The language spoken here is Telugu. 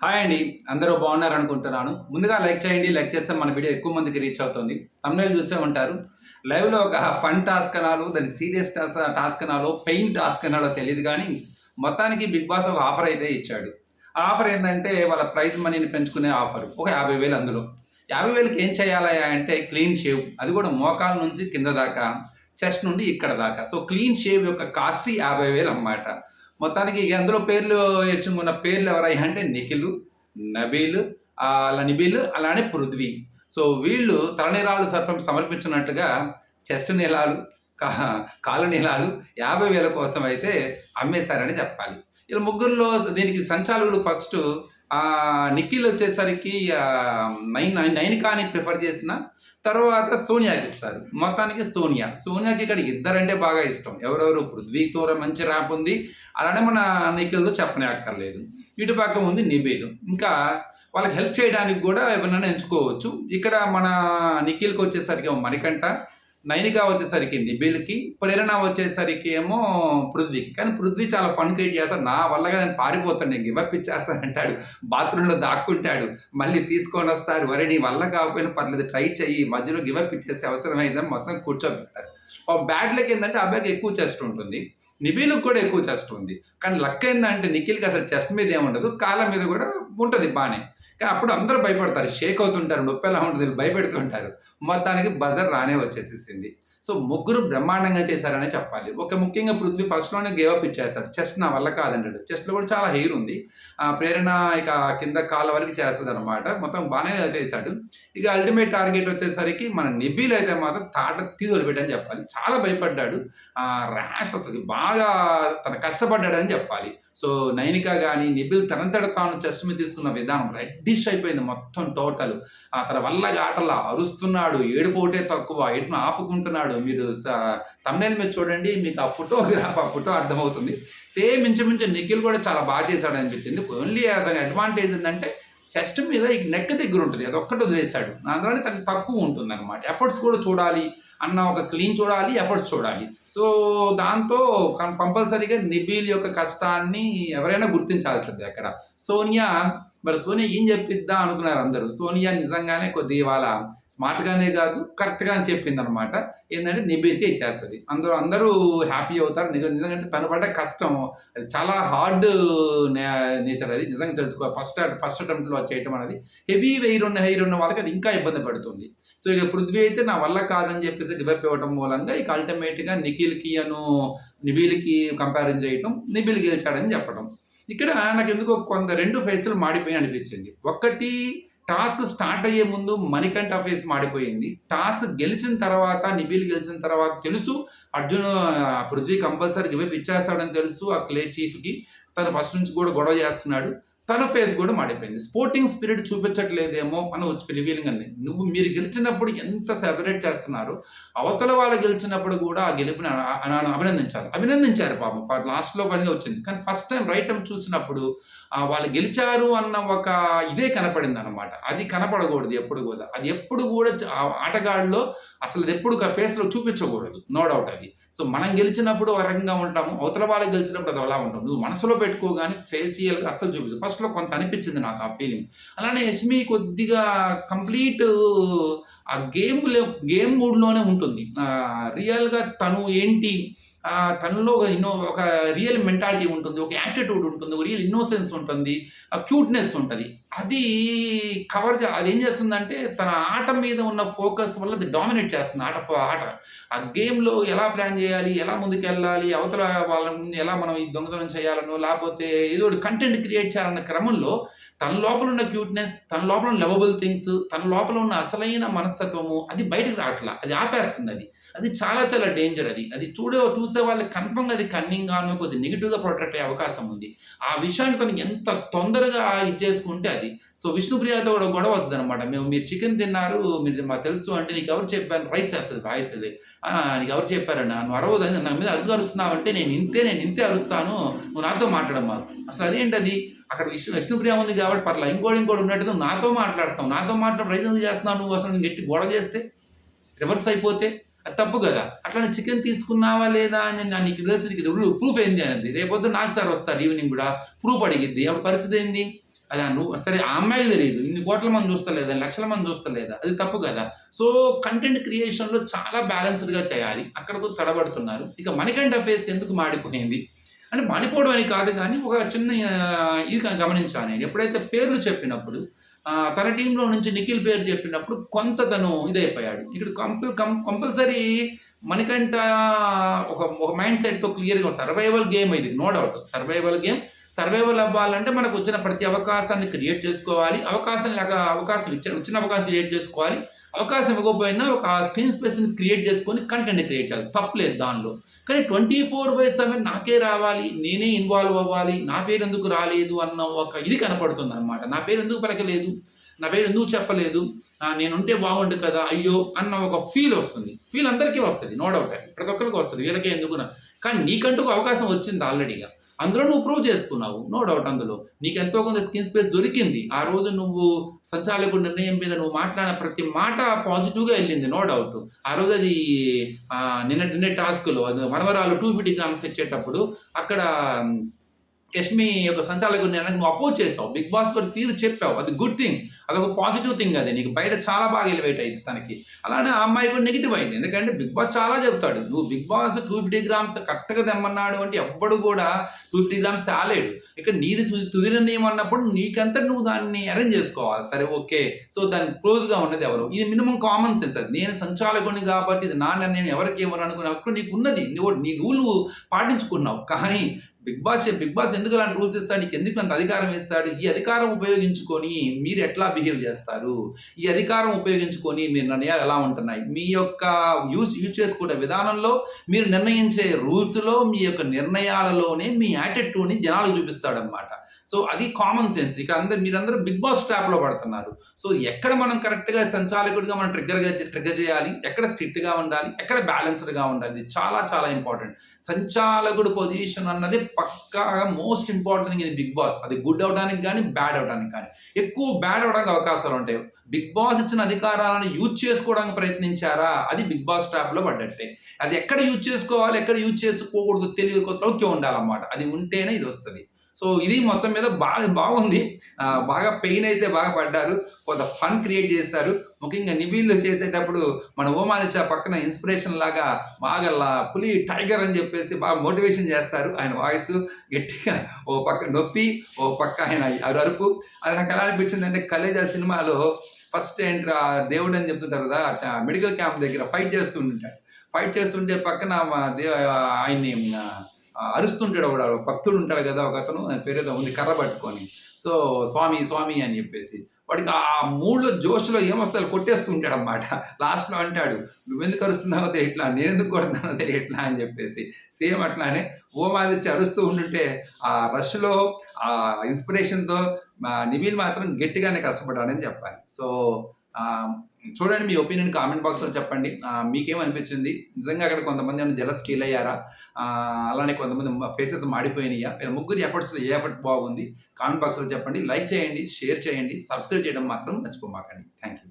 హాయ్ అండి. అందరూ బాగున్నారనుకుంటున్నాను. ముందుగా లైక్ చేయండి. లైక్ చేస్తే మన వీడియో ఎక్కువ మందికి రీచ్ అవుతుంది. థంబ్‌నెయిల్ చూసే ఉంటారు. లైవ్‌లో ఒక ఫన్ టాస్క్ అనాలో, దాన్ని సీరియస్ టాస్క్ అనాలో, పెయిన్ టాస్క్ అనాలో తెలీదు గానీ, మొత్తానికి బిగ్ బాస్ ఒక ఆఫర్ అయితే ఇచ్చాడు. ఆ ఆఫర్ ఏందంటే వాళ్ళ ప్రైజ్ మనీని పెంచుకునే ఆఫర్. ఒక 50,000 అందులో. 50,000కి ఏం చేయాలయ్యా అంటే క్లీన్ షేవ్. అది కూడా మోకాళ్ళ నుంచి కింద దాకా, చెస్ట్ నుండి ఇక్కడ దాకా. సో, క్లీన్ షేవ్ యొక్క కాస్ట్ 50,000 అన్నమాట. మొత్తానికి ఇక అందులో పేర్లు ఎంచుకున్న పేర్లు ఎవరయ్యా అంటే నిఖిలు, నబీల్, నిబిల్ అలానే పృథ్వీ. సో వీళ్ళు తలనీలాలు సమర్పించినట్టుగా చెస్ట్ నీలాలు, కా కాళ్ళ నీలాలు 50,000 కోసం అయితే అమ్మేశారని చెప్పాలి. వీళ్ళ ముగ్గురిలో దీనికి సంచాలకుడు ఫస్ట్ నిఖిల్ వచ్చేసరికి నైనికాని ప్రిఫర్ చేసిన తర్వాత సోనియాకి ఇస్తారు. మొత్తానికి సోనియాకి ఇక్కడ ఇద్దరంటే బాగా ఇష్టం. ఎవరెవరు పృథ్వీతో మంచి ర్యాప్ ఉంది. అలానే మన నిఖిల్‌తో చెప్పనే అక్కర్లేదు. ఇటు పక్క ఉంది నిబిల్. ఇంకా వాళ్ళకి హెల్ప్ చేయడానికి కూడా ఎవరినైనా ఎంచుకోవచ్చు. ఇక్కడ మన నిఖిల్‌కి వచ్చేసరికి ఏమో మణికంఠ, నైనిక వచ్చేసరికి నిబిల్‌కి, ప్రేరణ వచ్చేసరికి ఏమో పృథ్వీకి. కానీ పృథ్వీ చాలా ఫన్ క్రియేట్ చేస్తాడు. నా వల్ల కాదని పారిపోతాడు. నేను గివ్ అప్ ఇచ్చేస్తానంటాడు. బాత్రూంలో దాక్కుంటాడు. మళ్ళీ తీసుకొనొస్తారు. "ఒరేయ్! నీ వల్ల కాకపోయినా పర్లేదు ట్రై చెయ్యి. మధ్యలో గివ్ అప్ ఇచ్చేసే అవసరమైందని" మొత్తం కూర్చోబెడతారు. బ్యాడ్ లక్ ఏందంటే ఆ అబ్బాయికి ఎక్కువ చెస్ట్ ఉంటుంది. నిబిల్‌కి కూడా ఎక్కువ చెస్ట్ ఉంది. కానీ లక్ ఏందంటే నిఖిల్‌కి అసలు చెస్ట్ మీద ఏముండదు. కాళ్ళ మీద కూడా ఉంటది బానే. కానీ అప్పుడు అందరూ భయపడతారు. షేక్ అవుతుంటారు. నొప్పి ఎలా ఉంటుంది భయపెడుతుంటారు. మొత్తానికి బజర్ రానే వచ్చేసేసింది. సో ముగ్గురు బ్రహ్మాండంగా చేశారనే చెప్పాలి. ఒక ముఖ్యంగా పృథ్వీ ఫస్ట్‌లోనే గివ్ అప్ ఇచ్చేస్తాడు. చెస్ట్ నా వల్ల కాదంటాడు. చెస్ట్‌లో కూడా చాలా హెయిర్ ఉంది. ప్రేరణ ఇక కింద కాళ్ళ వరకు చేస్తదనమాట. మొత్తం బానే చేశాడు. ఇక అల్టిమేట్ టార్గెట్ వచ్చేసరికి మన నిబిల్ అయితే మాత్రం తాట తీసి వదిలిపెట్టని చెప్పాలి. చాలా భయపడ్డాడు. ర్యాష్ అసలు బాగా తను కష్టపడ్డాడని చెప్పాలి. సో నైనిక గాని, నిబిల్ తనంతట తాను చెస్ట్ మీద తీసుకున్న విధానం రెడ్డిష్ అయిపోయింది మొత్తం టోటల్. తన వల్ల గాటలా అరుస్తున్నాడు. ఏడుపు ఒకటే తక్కువ. ఏడుపును ఆపుకుంటున్నాడు. మీరు థంబ్‌నెయిల్ మీద చూడండి. మీకు ఆ ఫోటో అర్థమవుతుంది. సేమ్ ఇంచుమించు నిఖిల్ కూడా చాలా బాగా చేశాడనిపించింది. ఓన్లీ అతని అడ్వాంటేజ్ ఏందంటే చెస్ట్ మీద ఈ నెక్ దగ్గర ఉంటుంది. అదొక్కటి వదిలేసాడు. అందువల్ల తనకి తక్కువ ఉంటుందన్నమాట. ఎఫర్ట్స్ కూడా చూడాలి అన్న ఒక క్లీన్ చూడాలి, ఎఫర్ట్స్ చూడాలి. సో దాంతో కంపల్సరీగా నిబిల్ యొక్క కష్టాన్ని ఎవరైనా గుర్తించాల్సిందే అక్కడ. సోనియా ఏం చెప్పిద్దా అనుకున్నారు అందరూ. సోనియా నిజంగానే కొద్దిగా ఇవాళ స్మార్ట్‌గానే కాదు కరెక్ట్‌గానే చెప్పిందనమాట. ఏందంటే నిబిల్‌కే ఇచ్చేస్తది. అందరూ హ్యాపీ అవుతారు. నిజంగా తను పడ్డ కష్టం అది చాలా హార్డ్ నే నేచర్ అది. నిజంగా తెలుసుకో ఫస్ట్ అటెంప్ట్‌లో చేయటం అనేది హెవీ హెయిర్ ఉన్న వాళ్ళకి అది ఇంకా ఇబ్బంది పడుతుంది. సో ఇక పృథ్వీ అయితే నా వల్ల కాదని చెప్పేసి గివ్ అప్ ఇవ్వటం మూలంగా ఇక అల్టిమేట్‌గా నిబిల్‌కి కంపారిజన్ చేయటం. నిబిల్ గెలిచాడని చెప్పడం. ఇక్కడ నాకెందుకో 2 ఫేసులు మాడిపోయాయి అనిపించింది. ఒకటి టాస్క్ స్టార్ట్ అయ్యే ముందు మణికంఠ ఫేస్ మాడిపోయింది. టాస్క్ గెలిచిన తర్వాత నిబిల్ గెలిచిన తర్వాత తెలుసు పృథ్వీ కంపల్సరీ గివ్ అప్ ఇచ్చేస్తాడని తెలుసు ఆ క్లే చీఫ్‌కి. తను ఫస్ట్ నుంచి కూడా గొడవ చేస్తున్నాడు. తన ఫేస్ కూడా మాడిపోయింది. స్పోర్టింగ్ స్పిరిట్ చూపించట్లేదేమో అని ఫీలింగ్ అంది. మీరు గెలిచినప్పుడు ఎంత సెలబ్రేట్ చేస్తున్నారో, అవతల వాళ్ళు గెలిచినప్పుడు కూడా ఆ గెలుపుని అభినందించారు పాపం. లాస్ట్‌లో పనిగా వచ్చింది. కానీ ఫస్ట్ టైం రైట్ టైం చూసినప్పుడు వాళ్ళు గెలిచారు అన్న ఒక ఇదే కనపడిందనమాట. అది కనపడకూడదు ఎప్పుడు కూడా. అది ఎప్పుడు కూడా ఆటగాడిలో అసలు ఎప్పుడు ఫేస్‌లో చూపించకూడదు. నో డౌట్ అది. సో మనం గెలిచినప్పుడు ఒక రకంగా ఉంటాము. అవతల వాళ్ళు గెలిచినప్పుడు అది అలా ఉంటాం. నువ్వు మనసులో పెట్టుకోగానే ఫేషియల్‌గా అస్సలు చూపించదు. ఫస్ట్‌లో కొంత అనిపించింది నాకు ఆ ఫీలింగ్. అలానే యష్మి కొద్దిగా కంప్లీట్ ఆ గేమ్ మూడ్‌లోనే ఉంటుంది. రియల్‌గా తను ఏంటి తనలో ఒక రియల్ మెంటాలిటీ ఉంటుంది. ఒక యాటిట్యూడ్ ఉంటుంది. ఒక రియల్ ఇన్నోసెన్స్ ఉంటుంది. క్యూట్‌నెస్ ఉంటది. అది అదేం చేస్తుందంటే తన ఆట మీద ఉన్న ఫోకస్ వల్ల అది డామినేట్ చేస్తుంది ఆట. ఆ గేమ్‌లో ఎలా ప్లాన్ చేయాలి? ఎలా ముందుకెళ్ళాలి? అవతల వాళ్ళ ముందు ఎలా మనం ఈ దొంగతనం చేయాలనో, లేపోతే ఏదో ఒకటి కంటెంట్ క్రియేట్ చేయాలన్న క్రమంలో తన లోపల ఉన్న క్యూట్‌నెస్, తన లోపల ఉన్న లవబుల్ థింగ్స్, తన లోపల ఉన్న అసలైన మనస్తత్వము అది బయటకి రావట్లా. అది ఆపేస్తుందది. అది చాలా చాలా డేంజర్ అది. అది చూసే వాళ్ళకి కన్ఫర్మ్‌గా అది కన్నింగ్‌గాను కొద్దిగా నెగెటివ్‌గా ప్రొటెక్ట్ అయ్యే అవకాశం ఉంది. ఆ విషయాన్ని తను ఎంత తొందరగా చేసుకుంటే అది. సో విష్ణుప్రియతో కూడా గొడవ వస్తదనమాట. మీరు చికెన్ తిన్నారు. మీరు మాకు తెలుసు అంటే నీకెవరు చెప్పారు? రైస్ చేస్తది వాయిస్ అది. నీకెవరు చెప్పారన్నా? నువ్వు అరవదని నా మీద అరుస్తున్నావంటే నేను ఇంతే అరుస్తాను. నువ్వు నాతో మాట్లాడమ్మా. అసలు అదేంటది? అక్కడ విష్ణుప్రియ ఉంది కాబట్టి పర్లా. ఇంకోటి ఉన్నట్టు నాతో మాట్లాడతావు. నాతో మాట్లాడి రైస్ ఎందుకు చేస్తున్నావు నువ్వు? అసలు నేను గట్టి గొడవ చేస్తే రివర్స్ అయిపోతే అది తప్పు కదా. అట్లా చికెన్ తీసుకున్నావా లేదా అని నీకు తెలిసి ప్రూఫ్ ఏంది అనేది రేపొద్దు నాకు సార్ వస్తారు ఈవినింగ్ కూడా ప్రూఫ్ అడిగిద్ది. అప్పుడు పరిస్థితి ఏంది? అది నువ్వు సరే ఆ అమ్మాయికి తెలియదు. ఇన్ని కోట్ల మంది చూస్తలేదా? లక్షల మంది చూస్తలేదా? అది తప్పు కదా! సో, కంటెంట్ క్రియేషన్‌లో చాలా బ్యాలెన్స్‌డ్‌గా చేయాలి. అక్కడకు తడబడుతున్నారు. ఇక మణికంఠ ఫేస్ ఎందుకు మాడిపోయింది? అంటే మాడిపోవడం అని కాదు గానీ, ఒక చిన్న ఇది గమనించాను నేను. ఎప్పుడైతే పేర్లు చెప్పినప్పుడు తన టీమ్‌లో నుంచి నిఖిల్ పేరు చెప్పినప్పుడు కొంత తను ఇదైపోయాడు. ఇక్కడ కంపల్సరీ మణికంఠ ఒక మైండ్ సెట్‌తో క్లియర్‌గా సర్వైవల్ గేమ్ ఇది. No doubt. Survival game. Survival అవ్వాలంటే మనకు వచ్చిన ప్రతి అవకాశాన్ని క్రియేట్ చేసుకోవాలి. వచ్చిన అవకాశం క్రియేట్ చేసుకోవాలి. అవకాశం ఇవ్వకపోయినా ఒక స్క్రీన్ స్పేస్‌ని క్రియేట్ చేసుకొని కంటెంట్ క్రియేట్ చేయాలి. తప్పులేదు దానిలో. కానీ 24/7 నాకే రావాలి, నేనే ఇన్వాల్వ్ అవ్వాలి, నా పేరు ఎందుకు రాలేదు అన్న ఒక ఇది కనపడుతుందనమాట. నా పేరు ఎందుకు పలకలేదు? నా పేరు ఎందుకు చెప్పలేదు? నేనుంటే బాగుండు కదా! అయ్యో! అన్న ఒక ఫీల్ వస్తుంది. ఫీల్ అందరికీ వస్తది. నో డౌట్ అది. ప్రతి ఒక్కరికి వస్తది. వీళ్ళకే ఎందుకున కానీ నీకంటూ ఒక అవకాశం వచ్చింది ఆల్రెడీగా. అందులో నువ్వు ప్రూవ్ చేసుకున్నావు. నో డౌట్ అందులో. నీకు ఎంతో కొంత స్క్రీన్ స్పేస్ దొరికింది. ఆ రోజు నువ్వు సంచాలకుడి నిర్ణయం మీద నువ్వు మాట్లాడిన ప్రతి మాట పాజిటివ్‌గా ఎళ్ళింది. No doubt. ఆ రోజు అది నిన్నటి టాస్క్‌లో అది మనవరాలు 250 గ్రామ్స్ ఇచ్చేటప్పుడు అక్కడ యష్మి యొక్క సంచాలకుడిని నువ్వు అపోజ్ చేసావు. బిగ్ బాస్ గారి తీరు చెప్పావు. అది గుడ్ థింగ్. అదొక పాజిటివ్ థింగ్ అది. నీకు బయట చాలా బాగా ఎలివేట్ అయింది తనకి. అలానే ఆ అమ్మాయి కూడా నెగిటివ్ అయింది. ఎందుకంటే బిగ్ బాస్ చాలా చెప్తాడు. నువ్వు బిగ్ బాస్ 250 గ్రామ్స్ కరెక్ట్‌గా తెమ్మన్నాడు అంటే ఎవ్వడు కూడా 250 గ్రామ్స్ తేలేడు. ఇక్కడ నీది తుది నిర్ణయం అన్నప్పుడు నీకంతట నువ్వు దాన్ని అరేంజ్ చేసుకోవాలి. సరే ఓకే. సో దానికి క్లోజ్‌గా ఉన్నది ఎవరు? ఇది మినిమమ్ కామన్ సెన్స్ అది. నేను సంచాలకుడిని కాబట్టి ఇది నా నిర్ణయం ఎవరికి ఇవ్వను అనుకున్నప్పుడు నీకు ఉన్నది. నీ రూల్ పాటించుకున్నావు. కానీ బిగ్ బాస్ ఎందుకు అలాంటి రూల్స్ ఇస్తాడు? నీకు ఎందుకు అంత అధికారం ఇస్తాడు? ఈ అధికారం ఉపయోగించుకొని మీరు ఎట్లా బిహేవ్ చేస్తారు? ఈ అధికారం ఉపయోగించుకొని మీ నిర్ణయాలు ఎలా ఉంటున్నాయి? మీ యొక్క యూజ్ చేసుకునే విధానంలో మీరు నిర్ణయించే రూల్స్‌లో మీ యొక్క నిర్ణయాలలోనే మీ యాటిట్యూడ్‌ని జనాలకు చూపిస్తాడనమాట. సో అది కామన్ సెన్స్. ఇక్కడ మీరందరూ బిగ్ బాస్ ట్రాప్‌లో పడుతున్నారు. సో ఎక్కడ మనం కరెక్ట్‌గా సంచాలకుడిగా మనం ట్రిగ్గర్ చేయాలి? ఎక్కడ స్ట్రిక్ట్‌గా ఉండాలి? ఎక్కడ బ్యాలెన్స్‌డ్‌గా ఉండాలి? ఇది చాలా చాలా ఇంపార్టెంట్. సంచాలకుడు పొజిషన్ అన్నది పక్కాగా most important thing in Bigg Boss. అది గుడ్ అవ్వడానికి గానీ, బ్యాడ్ అవ్వడానికి కానీ. ఎక్కువ బ్యాడ్ అవ్వడానికి అవకాశాలు ఉంటాయి. బిగ్ బాస్ ఇచ్చిన అధికారాలను యూజ్ చేసుకోవడానికి ప్రయత్నించారా? అది బిగ్ బాస్ ట్రాప్‌లో పడ్డట్టే. అది ఎక్కడ యూజ్ చేసుకోవాలి? ఎక్కడ యూజ్ చేసుకోకూడదు తెలివితోకే ఉండాలన్నమాట. అది ఉంటేనే ఇది వస్తది. సో ఇది మొత్తం మీద బాగుంది. బాగా పెయిన్ అయితే బాగా పడ్డారు. కొంత ఫన్ క్రియేట్ చేశారు. ముఖ్యంగా నిబిల్ చేసేటప్పుడు మన ఓమాదిత్య పక్కన ఇన్స్పిరేషన్ లాగా బాగా పులి టైగర్ అని చెప్పేసి బాగా మోటివేషన్ చేస్తారు. ఆయన వాయిస్ గట్టిగా ఓ పక్క నొప్పి, ఓ పక్క ఆయన అరుపు. అది నాకు ఎలా అనిపించిందంటే కలేజా సినిమాలో ఫస్ట్ ఏంట్రా దేవుడు అని చెప్తుంటారు కదా, మెడికల్ క్యాంప్ దగ్గర ఫైట్ చేస్తుంటే పక్కన ఆయన్ని అరుస్తుంటాడు ఒకడు భక్తుడు ఉంటాడు కదా ఒకతను, ఆయన పేరేదో ఉంది కర్ర పట్టుకొని. సో స్వామి స్వామి అని చెప్పేసి వాడికి ఆ మూడ్లో జోష్లో ఏమొస్తాడు కొట్టేస్తూ ఉంటాడు అనమాట. లాస్ట్లో అంటాడు నువ్వెందుకు అరుస్తున్నావో తెలియట్లా, నేనెందుకు కొడుతున్నానో తెలియట్లా అని చెప్పేసి. సేమ్ అట్లానే ఓమాదిచ్చి అరుస్తూ ఉంటుంటే ఆ రష్లో ఆ ఇన్స్పిరేషన్తో నిబిల్ మాత్రం గట్టిగానే కష్టపడ్డాడని చెప్పాలి. సో చూడండి, మీ ఒపీనియన్ కామెంట్ బాక్స్లో చెప్పండి. మీకేమనిపించింది? నిజంగా అక్కడ కొంతమంది ఏమైనా జెలస్ ఫీల్ అయ్యారా? అలానే కొంతమంది ఫేసెస్ మాడిపోయినాయా? మీరు ముగ్గురు ఎఫర్ట్స్లో ఏ ఎఫర్ట్ బాగుంది? కామెంట్ బాక్స్లో చెప్పండి. లైక్ చేయండి, షేర్ చేయండి, సబ్స్క్రైబ్ చేయడం మాత్రం మర్చిపోమాకండి. Thank you.